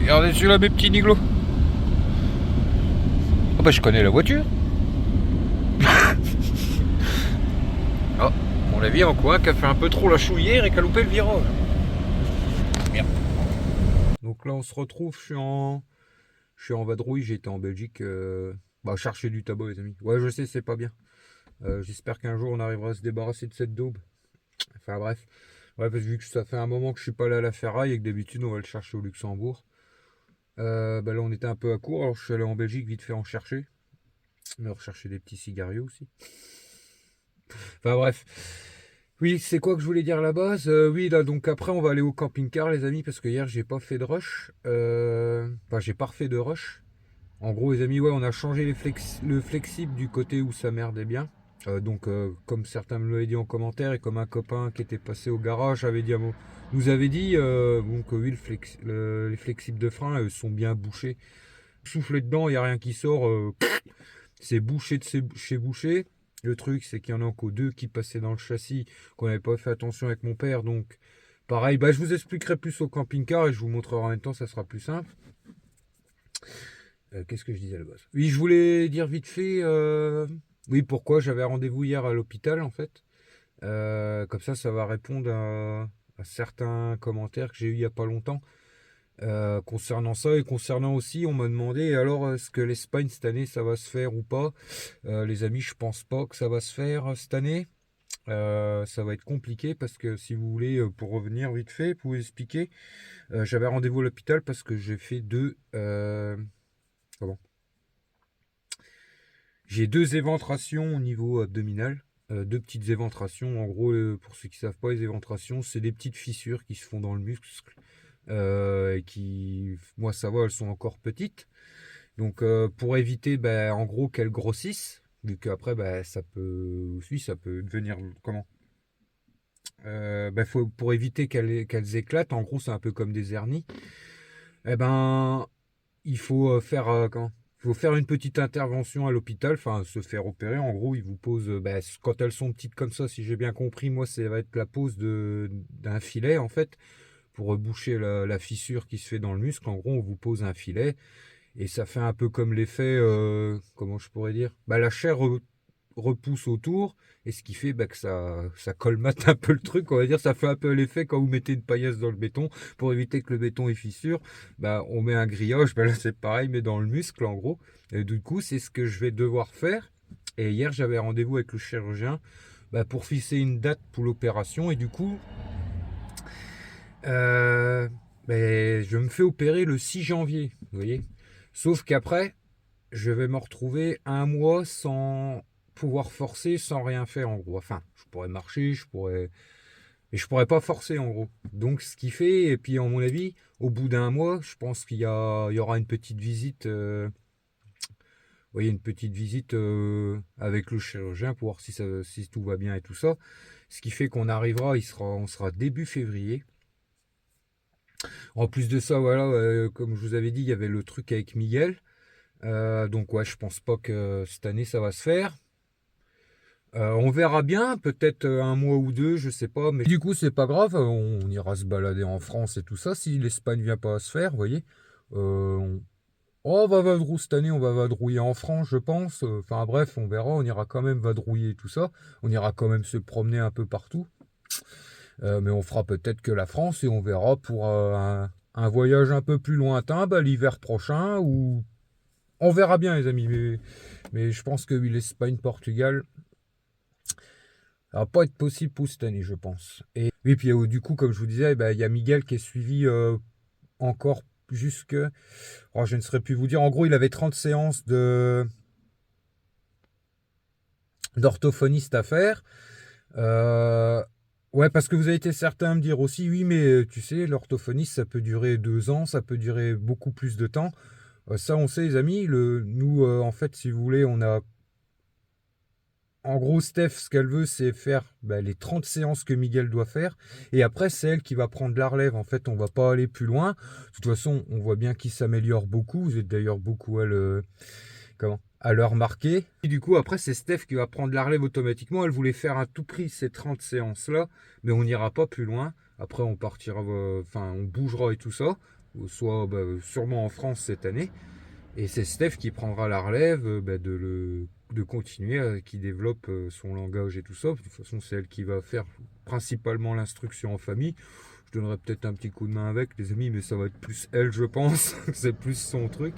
Regardez celui-là, mes petits niglos. Oh bah je connais la voiture. Oh, on l'a vu en coin qui a fait un peu trop la chouillère et qui a loupé le virage. Merde. Donc là on se retrouve, je suis en vadrouille, j'ai été en Belgique chercher du tabac les amis. Ouais je sais c'est pas bien. J'espère qu'un jour on arrivera à se débarrasser de cette daube. Enfin bref. Ouais parce que vu que ça fait un moment que je suis pas allé à la ferraille et que d'habitude on va le chercher au Luxembourg. Là on était un peu à court, alors je suis allé en Belgique vite fait en chercher. Mais rechercher des petits cigarios aussi. Enfin bref. Oui, c'est quoi que je voulais dire à la base? Oui, là, donc après, on va aller au camping-car, les amis, parce que hier, j'ai pas fait de rush. Enfin, j'ai pas refait de rush. En gros, les amis, ouais, on a changé le flexible du côté où ça merdait bien. Comme certains me l'avaient dit en commentaire, et comme un copain qui était passé au garage nous avait dit que oui, les flexibles de frein sont bien bouchés. Souffler dedans, il n'y a rien qui sort. C'est bouché de chez bouché. Le truc, c'est qu'il y en a encore 2 qui passaient dans le châssis, qu'on n'avait pas fait attention avec mon père. Donc, pareil, je vous expliquerai plus au camping-car et je vous montrerai en même temps, ça sera plus simple. Qu'est-ce que je disais à la base? Oui, je voulais dire vite fait, oui, pourquoi j'avais rendez-vous hier à l'hôpital, en fait. Comme ça va répondre à certains commentaires que j'ai eu il n'y a pas longtemps. Concernant ça et concernant aussi on m'a demandé alors est-ce que l'Espagne cette année ça va se faire ou pas. Les amis, je pense pas que ça va se faire cette année. Ça va être compliqué parce que si vous voulez, pour revenir vite fait pour vous expliquer, j'avais rendez-vous à l'hôpital parce que j'ai fait j'ai 2 éventrations au niveau abdominal. 2 petites éventrations. En gros, pour ceux qui savent pas, les éventrations c'est des petites fissures qui se font dans le muscle. Moi ça va, elles sont encore petites. Donc pour éviter en gros qu'elles grossissent, vu qu'après ça peut devenir comment pour éviter qu'elles éclatent, en gros c'est un peu comme des hernies. Il faut faire une petite intervention à l'hôpital, enfin se faire opérer. En gros ils vous posent quand elles sont petites comme ça, si j'ai bien compris, moi ça va être la pose d'un filet en fait, pour boucher la fissure qui se fait dans le muscle. En gros, on vous pose un filet et ça fait un peu comme l'effet, comment je pourrais dire, la chair repousse autour et ce qui fait que ça colmate un peu le truc, on va dire. Ça fait un peu l'effet quand vous mettez une paillasse dans le béton pour éviter que le béton ait fissure. On met un grillage, là c'est pareil mais dans le muscle en gros. Et du coup c'est ce que je vais devoir faire. Et hier j'avais rendez-vous avec le chirurgien pour fixer une date pour l'opération et du coup je me fais opérer le 6 janvier, vous voyez. Sauf qu'après, je vais me retrouver un mois sans pouvoir forcer, sans rien faire en gros. Enfin, je pourrais marcher, mais je pourrais pas forcer en gros. Donc ce qui fait, et puis à mon avis, au bout d'un mois, je pense qu'il y aura une petite visite, vous voyez, une petite visite avec le chirurgien pour voir si tout va bien et tout ça. Ce qui fait qu'on arrivera, on sera début février. En plus de ça, voilà, comme je vous avais dit, il y avait le truc avec Miguel. Donc ouais, je pense pas que cette année ça va se faire. On verra bien, peut-être un mois ou 2, je sais pas. Mais du coup, c'est pas grave, on ira se balader en France et tout ça. Si l'Espagne vient pas à se faire, vous voyez. On va vadrouiller cette année, on va vadrouiller en France, je pense. Enfin bref, on verra, on ira quand même vadrouiller et tout ça. On ira quand même se promener un peu partout. Mais on fera peut-être que la France et on verra pour un voyage un peu plus lointain, l'hiver prochain, ou on verra bien les amis, mais je pense que oui, l'Espagne, Portugal, ça va pas être possible pour cette année je pense. Et puis du coup comme je vous disais, il y a Miguel qui est suivi encore jusque... Oh, je ne saurais plus vous dire. En gros, il avait 30 séances d'orthophoniste à faire. Ouais, parce que vous avez été certains à me dire aussi, oui, mais tu sais, l'orthophoniste, ça peut durer 2 ans, ça peut durer beaucoup plus de temps. Ça, on sait, les amis. Nous, en fait, si vous voulez, on a... En gros, Steph, ce qu'elle veut, c'est faire les 30 séances que Miguel doit faire. Et après, c'est elle qui va prendre la relève. En fait, on va pas aller plus loin. De toute façon, on voit bien qu'il s'améliore beaucoup. Vous êtes d'ailleurs beaucoup à le remarquer. Et du coup, après, c'est Steph qui va prendre la relève automatiquement. Elle voulait faire à tout prix ces 30 séances-là. Mais on n'ira pas plus loin. Après, on partira, on bougera et tout ça. Soit sûrement en France cette année. Et c'est Steph qui prendra la relève de continuer, qui développe son langage et tout ça. De toute façon, c'est elle qui va faire principalement l'instruction en famille. Je donnerai peut-être un petit coup de main avec, les amis, mais ça va être plus elle, je pense. C'est plus son truc.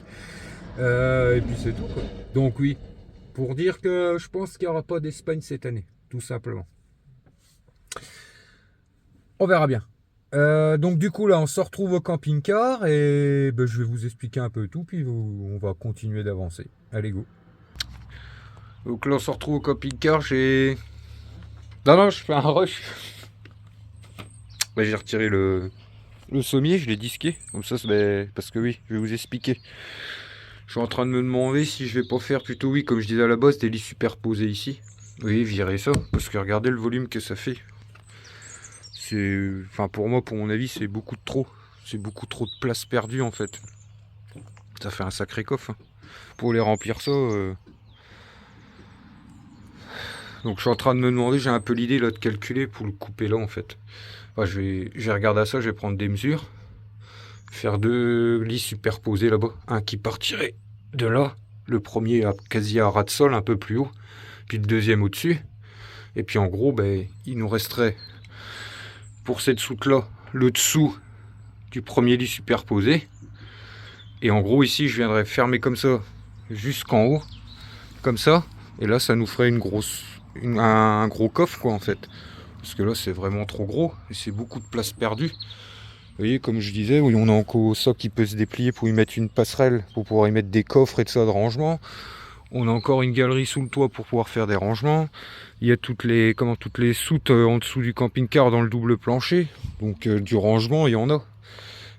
Et puis c'est tout, quoi. Donc oui, pour dire que je pense qu'il n'y aura pas d'Espagne cette année, tout simplement. On verra bien. Donc du coup là on se retrouve au camping-car et je vais vous expliquer un peu tout puis on va continuer d'avancer. Allez go. Donc là on se retrouve au camping-car, Non, je fais un rush. J'ai retiré le sommier, je l'ai disqué. Comme ça, parce que oui, je vais vous expliquer. Je suis en train de me demander si je vais pas faire plutôt, oui, comme je disais à la base, des lits superposés ici. Oui, virer ça, parce que regardez le volume que ça fait. Pour moi, pour mon avis, c'est beaucoup de trop. C'est beaucoup trop de place perdue en fait. Ça fait un sacré coffre. Pour les remplir ça. Donc je suis en train de me demander, j'ai un peu l'idée là de calculer pour le couper là en fait. Je vais regarder ça, je vais prendre des mesures. Faire 2 lits superposés là-bas. Un qui partirait de là. Le premier quasi à ras de sol, un peu plus haut. Puis le deuxième au-dessus. Et puis en gros, il nous resterait... Pour cette soute-là, le dessous du premier lit superposé. Et en gros, ici, je viendrais fermer comme ça, jusqu'en haut. Comme ça. Et là, ça nous ferait un gros coffre, quoi, en fait. Parce que là, c'est vraiment trop gros. Et c'est beaucoup de place perdue. Vous voyez, comme je disais, oui, on a encore ça qui peut se déplier pour y mettre une passerelle, pour pouvoir y mettre des coffres et tout ça de rangement. On a encore une galerie sous le toit pour pouvoir faire des rangements. Il y a toutes les soutes en dessous du camping-car dans le double plancher. Donc du rangement, il y en a.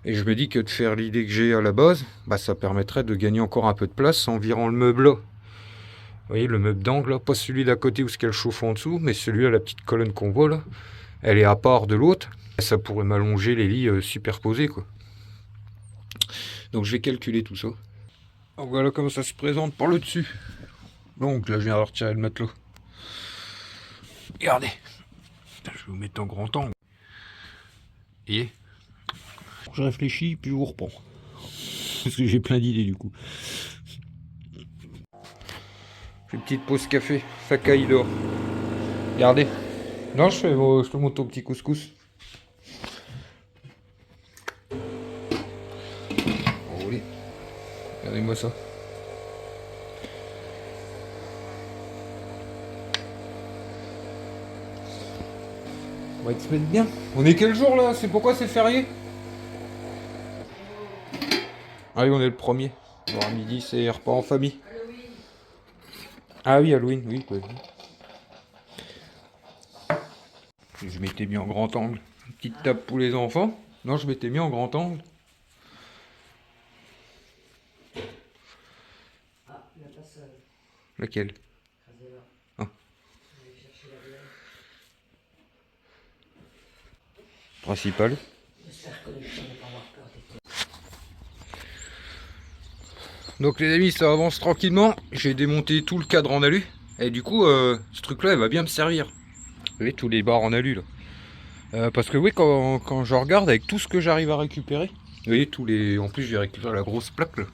Et je me dis que de faire l'idée que j'ai à la base, ça permettrait de gagner encore un peu de place en virant le meuble là. Vous voyez, le meuble d'angle là, pas celui d'à côté où ce qu'elle chauffe en dessous, mais celui à la petite colonne qu'on voit là. Elle est à part de l'autre. Ça pourrait m'allonger les lits superposés, quoi. Donc je vais calculer tout ça. Donc voilà comment ça se présente par le dessus. Donc là je viens de retirer le matelot. Regardez. Je vais vous mettre en grand angle. Et je réfléchis puis je vous reprends. Parce que j'ai plein d'idées du coup. J'ai une petite pause café. Ça caille dehors. Regardez. Non, je te monte au petit couscous. Enroulé. Regardez-moi ça. On va se mettre bien. On est quel jour là? C'est pourquoi c'est férié? Ah oui, on est le 1er. Bon, à midi, c'est repas en famille. Ah oui, Halloween, oui. Je m'étais mis en grand angle. Une petite table pour les enfants. Non, je m'étais mis en grand angle. Ah, la passerelle. Laquelle? Ah. Principal. J'espère que les gens vont pas avoir peur des toi. Donc les amis, ça avance tranquillement. J'ai démonté tout le cadre en alu. Et du coup, ce truc-là, il va bien me servir. Vous voyez, tous les barres en alu là. Parce que oui, quand je regarde avec tout ce que j'arrive à récupérer, vous voyez, en plus, j'ai récupéré la grosse plaque là.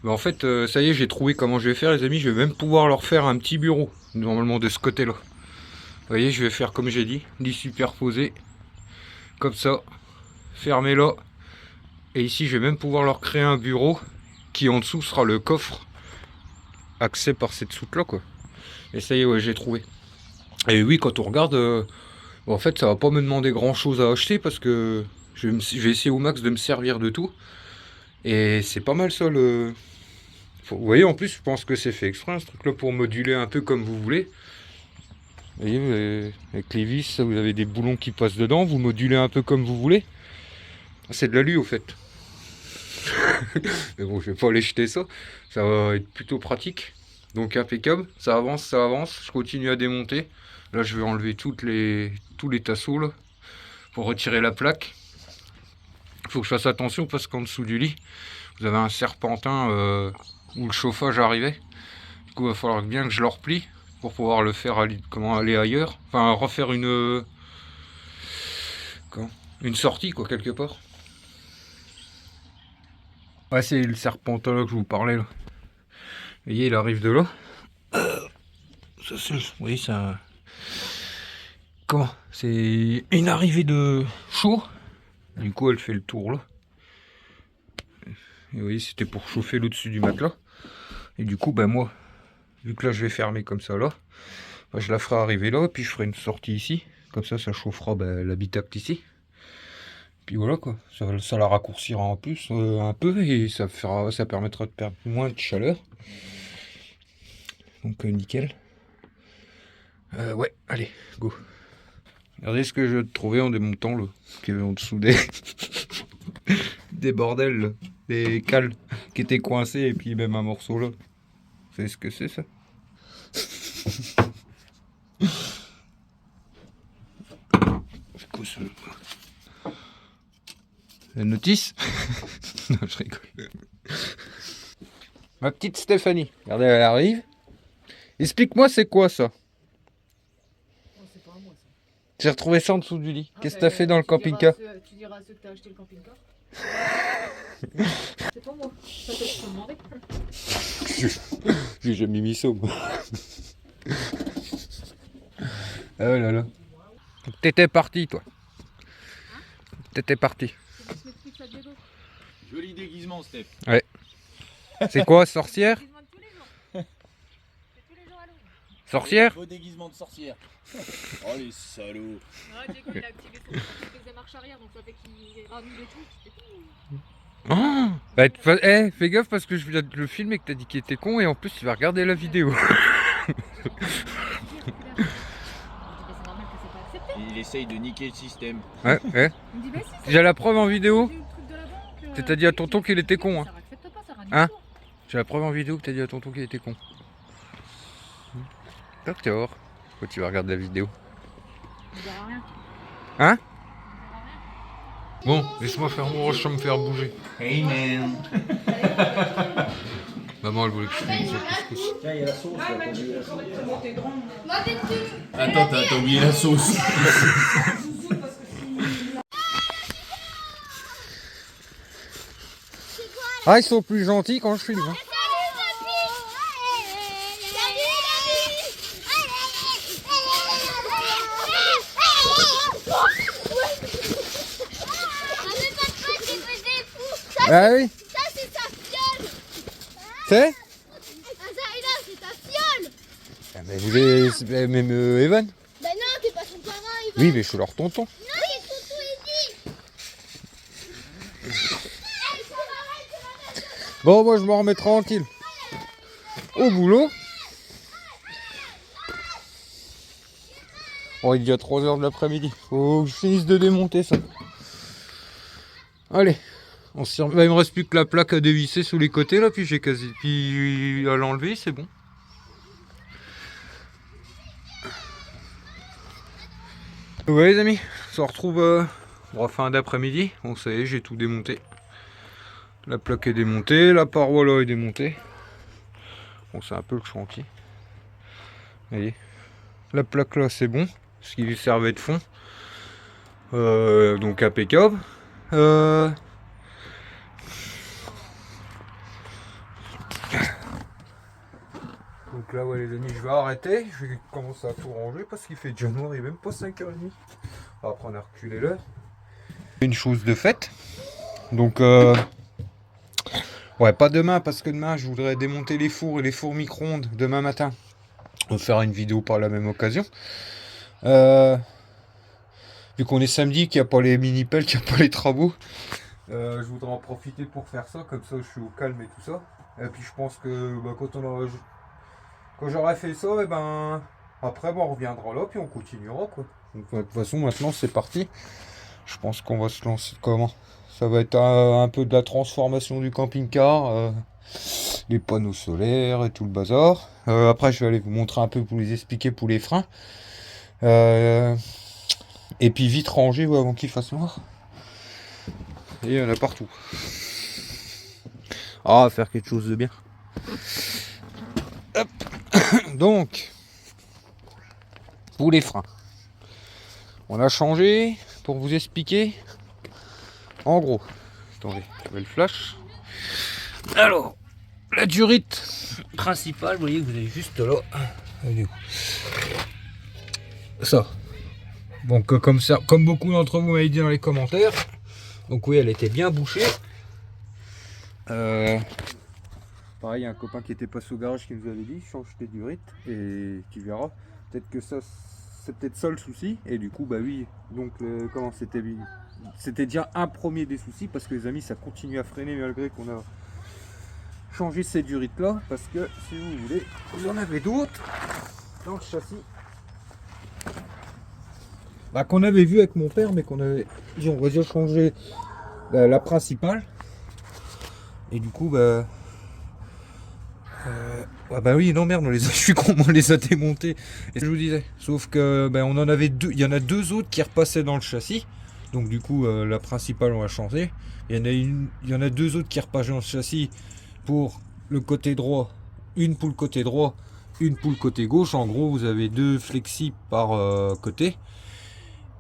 En fait, ça y est, j'ai trouvé comment je vais faire, les amis. Je vais même pouvoir leur faire un petit bureau, normalement de ce côté-là. Vous voyez, je vais faire comme j'ai dit, lit superposé, comme ça, fermé là. Et ici, je vais même pouvoir leur créer un bureau qui en dessous sera le coffre, accès par cette soute là, quoi. Et ça y est, ouais, j'ai trouvé. Et oui, quand on regarde, en fait, ça va pas me demander grand chose à acheter parce que je vais essayer au max de me servir de tout. Et c'est pas mal ça le... Vous voyez, en plus, je pense que c'est fait exprès, ce truc-là, pour moduler un peu comme vous voulez. Vous voyez, avec les vis, ça, vous avez des boulons qui passent dedans, vous modulez un peu comme vous voulez. C'est de l'alu, au fait. Mais bon, je vais pas aller jeter ça. Ça va être plutôt pratique. Donc impeccable, ça avance, je continue à démonter. Là, je vais enlever tous les tasseaux, là, pour retirer la plaque. Il faut que je fasse attention, parce qu'en dessous du lit, vous avez un serpentin où le chauffage arrivait. Du coup, il va falloir bien que je le replie pour pouvoir le faire aller ailleurs. Enfin, refaire une sortie, quoi, quelque part. Ouais, c'est le serpentin là que je vous parlais, là. Vous voyez, il arrive de là. Ça, c'est... Oui, ça... Comment? C'est une arrivée de chaud. Du coup, elle fait le tour, là. Et vous voyez, c'était pour chauffer l'au-dessus du matelas. Et du coup, ben moi, vu que là, je vais fermer comme ça, là, ben, je la ferai arriver là, puis je ferai une sortie ici. Comme ça, ça chauffera l'habitacle ici. Puis voilà, quoi. Ça la raccourcira en plus un peu, et ça permettra de perdre moins de chaleur. Donc, nickel. Ouais, allez, go. Regardez ce que je viens de trouver en démontant, là, qui est en dessous des... des bordels, là. Des cales qui étaient coincés, et puis même un morceau là. Vous savez ce que c'est, ça? C'est quoi ça? La notice? Non, je rigole. Ma petite Stéphanie, regardez, elle arrive. Explique-moi, c'est quoi ça? J'ai retrouvé ça en dessous du lit. Qu'est-ce que t'as fait dans le camping-car? Tu diras à ceux que t'as acheté le camping-car. C'est pas moi. Ça peut te demander. J'ai jamais mis ça, moi. Ah là là. T'étais parti, toi. T'étais parti. Joli déguisement, Steph. Ouais. C'est quoi, sorcière? Sorcière? Beau déguisement de sorcière. Oh les salauds. Ah, Diego, il a activé ses marches arrière, donc ça fait qu'il ramène les trucs. Oh bah, fais gaffe parce que je viens de le filmer et que t'as dit qu'il était con, et en plus tu vas regarder la vidéo. Il essaye de niquer le système. Ouais. J'ai la preuve en vidéo. T'as dit à tonton qu'il était con, hein. Hein? J'ai la preuve en vidéo que t'as dit à tonton qu'il était con. Docteur, quand tu vas regarder la vidéo. Hein? Bon, laisse-moi faire mon rush sans me faire bouger. Hey man. Maman, elle voulait que je filme son couscous. Tiens, il y a la sauce là, t'as oublié la sauce. Attends, t'as oublié la sauce. Ah, ils sont plus gentils quand je filme. Hein. Ah oui. Ça, c'est ta fiole. C'est? Azaïla, c'est ta fiole. Ah, mais vous avez même Evan? Ben non, t'es pas son parrain, Ivan. Oui, mais je suis leur tonton. Non, il est tonton Eddie. Bon, moi je m'en remets tranquille. Au boulot. Oh, il est déjà 3h de l'après-midi. Faut que je finisse de démonter ça. Allez. Il me reste plus que la plaque à dévisser sous les côtés là, puis j'ai quasi. Puis à l'enlever, c'est bon. Ouais les amis, on se retrouve fin d'après-midi. Bon ça y est, j'ai tout démonté. La plaque est démontée, la paroi là est démontée. Bon c'est un peu le chantier. Vous voyez. La plaque là c'est bon, ce qui lui servait de fond. Donc impeccable. Donc là ouais les amis, je vais arrêter, je vais commencer à tout ranger parce qu'il fait déjà noir, il n'est même pas 5h30. Après on a reculé l'heure. Une chose de faite. Donc ouais, pas demain parce que demain je voudrais démonter les fours et les fours micro-ondes demain matin. On fera une vidéo par la même occasion. Vu qu'on est samedi, qu'il n'y a pas les mini-pelles, qu'il n'y a pas les travaux. Je voudrais en profiter pour faire ça, comme ça je suis au calme et tout ça. Et puis je pense que quand j'aurai fait ça, et ben après on reviendra là puis on continuera quoi. Donc de toute façon maintenant c'est parti. Je pense qu'on va se lancer comment? Ça va être un peu de la transformation du camping-car, les panneaux solaires et tout le bazar. Après je vais aller vous montrer un peu pour les expliquer pour les freins. Et puis vite ranger avant qu'il fasse noir. Et il y en a partout. Ah, faire quelque chose de bien. Hop. Donc, pour les freins. On a changé, pour vous expliquer. En gros, attendez, je mets le flash. Alors, la durite principale, vous voyez que vous avez juste là. Elle est où? Ça. Donc comme ça, comme beaucoup d'entre vous m'avaient dit dans les commentaires. Donc oui, elle était bien bouchée. Pareil, il y a un copain qui était passé au garage qui nous avait dit change tes durites et tu verras. Peut-être que ça, c'est peut-être ça le souci. Et du coup, bah oui. Donc comment c'était déjà un premier des soucis parce que les amis, ça continue à freiner malgré qu'on a changé ces durites là. Parce que si vous voulez, il y en avait d'autres dans le châssis. Bah, qu'on avait vu avec mon père, mais qu'on avait, on va dire, changé la principale. Et du coup, bah oui, non merde, je suis con, on les a démontés. Et je vous disais, sauf que on en avait deux, il y en a deux autres qui repassaient dans le châssis. Donc du coup, la principale on va changer. Il y en a deux autres qui repassent dans le châssis pour le côté droit, une pour le côté droit, une pour le côté gauche. En gros, vous avez deux flexi par côté.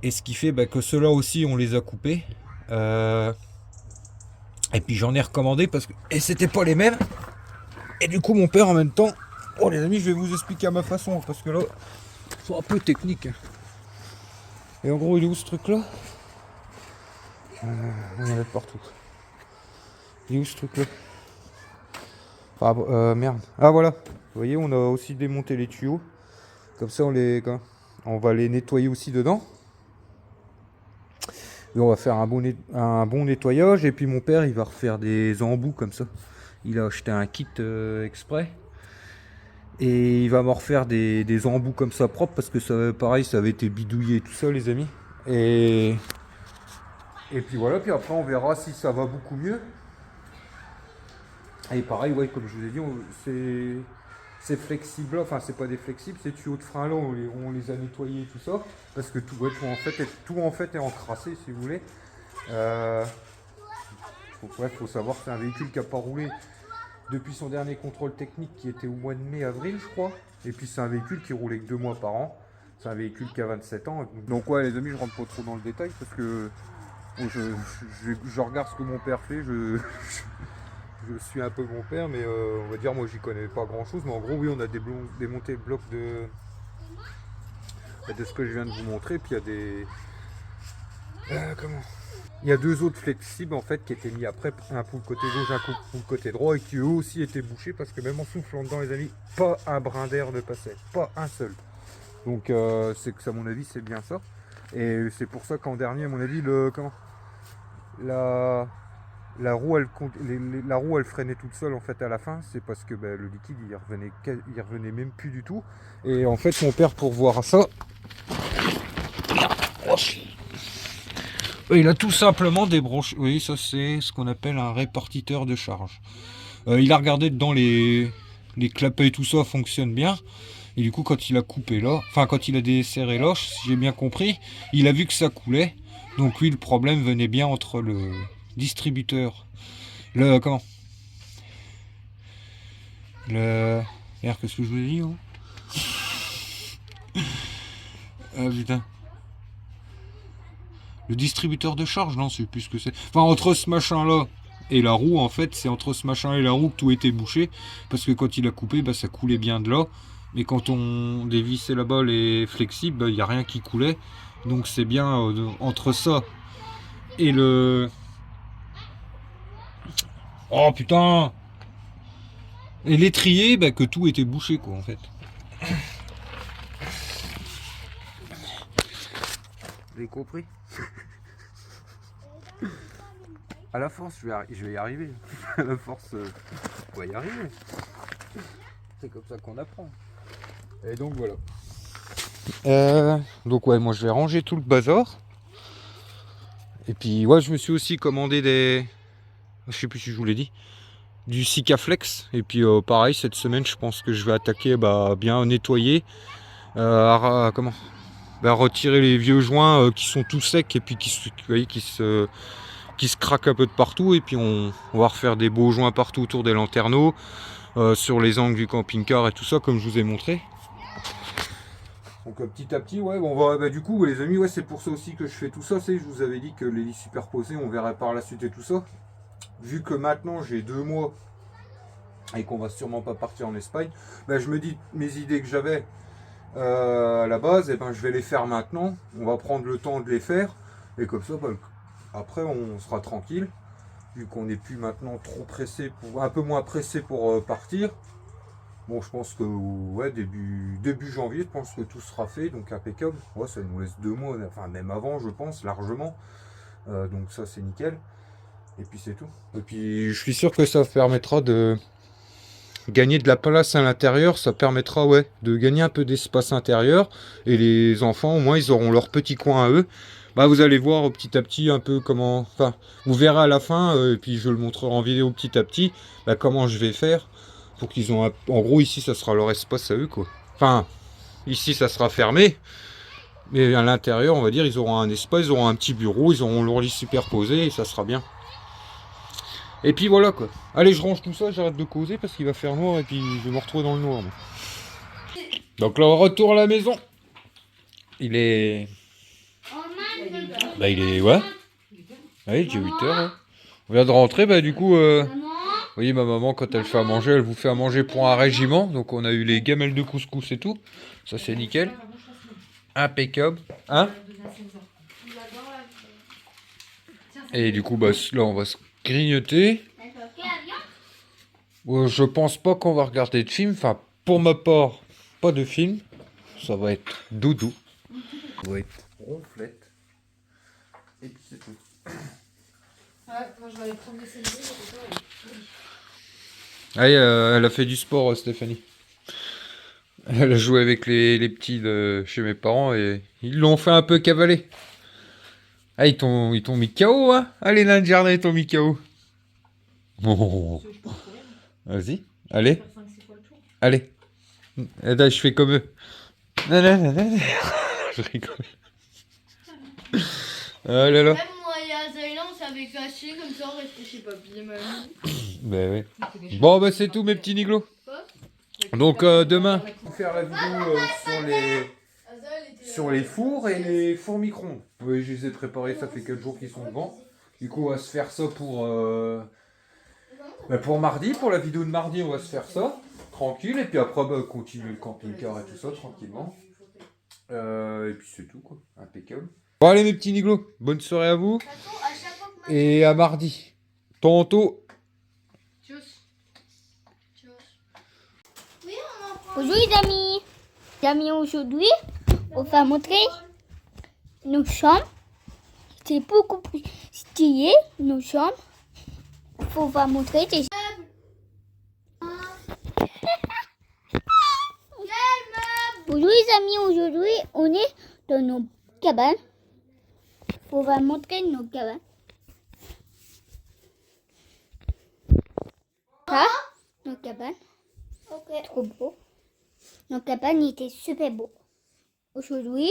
Et ce qui fait que ceux-là aussi, on les a coupés. Et puis j'en ai recommandé parce que et c'était pas les mêmes. Et du coup, mon père en même temps. Oh les amis, je vais vous expliquer à ma façon parce que là, c'est un peu technique. Et en gros, il est où ce truc-là? On en a partout. Il est où ce truc-là? Ah merde. Ah voilà. Vous voyez, on a aussi démonté les tuyaux. Comme ça, on va les nettoyer aussi dedans. Et on va faire un bon nettoyage. Et puis mon père, il va refaire des embouts comme ça. Il a acheté un kit exprès. Et il va me refaire des embouts comme ça propres. Parce que ça, pareil, ça avait été bidouillé et tout ça, les amis. Et puis voilà. Puis après, on verra si ça va beaucoup mieux. Et pareil, ouais, comme je vous ai dit, c'est flexible, enfin c'est pas des flexibles, ces tuyaux de frein là, on les a nettoyés et tout ça, parce que tout en fait est encrassé si vous voulez. Faut savoir que c'est un véhicule qui n'a pas roulé depuis son dernier contrôle technique qui était au mois de mai, avril je crois. Et puis c'est un véhicule qui roulait que 2 mois par an. C'est un véhicule qui a 27 ans. Donc ouais les amis, je rentre pas trop dans le détail parce que je regarde ce que mon père fait, je suis un peu mon père, mais on va dire moi j'y connais pas grand chose, mais en gros oui on a démonté le bloc de ce que je viens de vous montrer, puis il y a des il y a deux autres flexibles en fait qui étaient mis après, un pour le côté gauche, un pour le côté droit, et qui eux aussi étaient bouchés parce que même en soufflant dedans les amis, pas un brin d'air ne passait, pas un seul. Donc c'est que ça à mon avis c'est bien ça, et c'est pour ça qu'en dernier à mon avis la roue elle freinait toute seule en fait à la fin, c'est parce que le liquide il revenait même plus du tout. Et en fait mon père, pour voir ça, il a tout simplement débranché. Oui, ça c'est ce qu'on appelle un répartiteur de charge. Il a regardé dedans, les clapets et tout ça fonctionne bien. Et du coup quand il a coupé là, enfin quand il a desserré là, si j'ai bien compris, il a vu que ça coulait. Donc lui le problème venait bien entre le distributeur, merde, qu'est-ce que je vous ai dit ah putain, le distributeur de charge, non, c'est plus ce que c'est. Enfin, entre ce machin là et la roue, en fait, c'est entre ce machin et la roue que tout était bouché, parce que quand il a coupé, ça coulait bien de là. Mais quand on dévissait là-bas les flexibles, il n'y a rien qui coulait. Donc c'est bien entre ça et le... Oh putain! Et l'étrier, que tout était bouché quoi en fait. Vous avez compris? À la force, je vais y arriver. À la force, on va y arriver. C'est comme ça qu'on apprend. Et donc voilà. Donc ouais, moi je vais ranger tout le bazar. Et puis ouais, je me suis aussi commandé des... Je sais plus si je vous l'ai dit. Du Sikaflex. Et puis pareil, cette semaine, je pense que je vais attaquer bien nettoyer. Comment retirer les vieux joints qui sont tout secs et puis qui se craquent un peu de partout. Et puis on va refaire des beaux joints partout autour des lanterneaux, sur les angles du camping-car et tout ça, comme je vous ai montré. Donc petit à petit, ouais, on va, du coup les amis, ouais, c'est pour ça aussi que je fais tout ça. Je vous avais dit que les lits superposés, on verrait par la suite et tout ça. Vu que maintenant j'ai 2 mois et qu'on va sûrement pas partir en Espagne, je me dis mes idées que j'avais à la base, et je vais les faire maintenant. On va prendre le temps de les faire et comme ça, après on sera tranquille. Vu qu'on n'est plus maintenant trop pressé, un peu moins pressé pour partir. Bon, je pense que ouais, début janvier, je pense que tout sera fait, donc impeccable. Ouais, ça nous laisse 2 mois, enfin même avant, je pense, largement. Donc ça, c'est nickel. Et puis c'est tout. Et puis je suis sûr que ça permettra de gagner de la place à l'intérieur. Ça permettra, ouais, de gagner un peu d'espace intérieur. Et les enfants, au moins, ils auront leur petit coin à eux. Vous allez voir petit à petit un peu comment... Enfin, vous verrez à la fin, et puis je le montrerai en vidéo petit à petit, comment je vais faire. Pour qu'ils ont... En gros, ici, ça sera leur espace à eux, quoi. Enfin, ici, ça sera fermé. Mais à l'intérieur, on va dire, ils auront un espace, ils auront un petit bureau, ils auront leur lit superposé, et ça sera bien. Et puis voilà, quoi. Allez, je range tout ça, j'arrête de causer, parce qu'il va faire noir, et puis je vais me retrouver dans le noir. Moi. Donc là, retour à la maison. Il est... il est... Ouais. Ouais, il est 8h. Ouais. On vient de rentrer, du coup... Vous voyez, ma maman, quand elle fait à manger, elle vous fait à manger pour un régiment. Donc on a eu les gamelles de couscous et tout. Ça, c'est nickel. Impeccable. Hein? Et du coup, là, on va se grignoter. Je pense pas qu'on va regarder de film. Enfin, pour ma part, pas de film. Ça va être doudou. Ça va être ronflette. Et puis c'est tout. Ouais, moi je vais aller prendre des céleri. Allez, elle a fait du sport, Stéphanie. Elle a joué avec les petits de chez mes parents et ils l'ont fait un peu cavaler. Ah, ils t'ont mis KO, hein? Allez, l'Indien, ils t'ont mis KO. Oh. Vas-y, allez. Allez. Là, je fais comme eux. Je rigole. Ah là là. Même moi et Azaïla, on s'avait caché comme ça, on restait chez papy et mamie. Ouais. Bon, c'est tout, mes petits niglos. Donc, demain, on va faire la vidéo sur les fours et les fours micro-ondes. Oui, je les ai préparés, ça fait 4 jours qu'ils sont devant. Du coup, on va se faire ça pour mardi, pour la vidéo de mardi, on va se faire ça, tranquille. Et puis après, continuer le camping-car et tout ça, tranquillement. Et puis c'est tout, quoi. Impeccable. Bon, allez, mes petits niglos, bonne soirée à vous. Et à mardi. Tantôt. Bonjour les amis. Les amis, aujourd'hui, on va montrer nos chambres. C'est beaucoup plus stylé, nos chambres. On va montrer des... Bonjour les amis, aujourd'hui, on est dans nos cabanes. On va montrer nos cabanes. Ça, nos cabanes. Trop beau. Nos cabanes étaient super beaux. Aujourd'hui,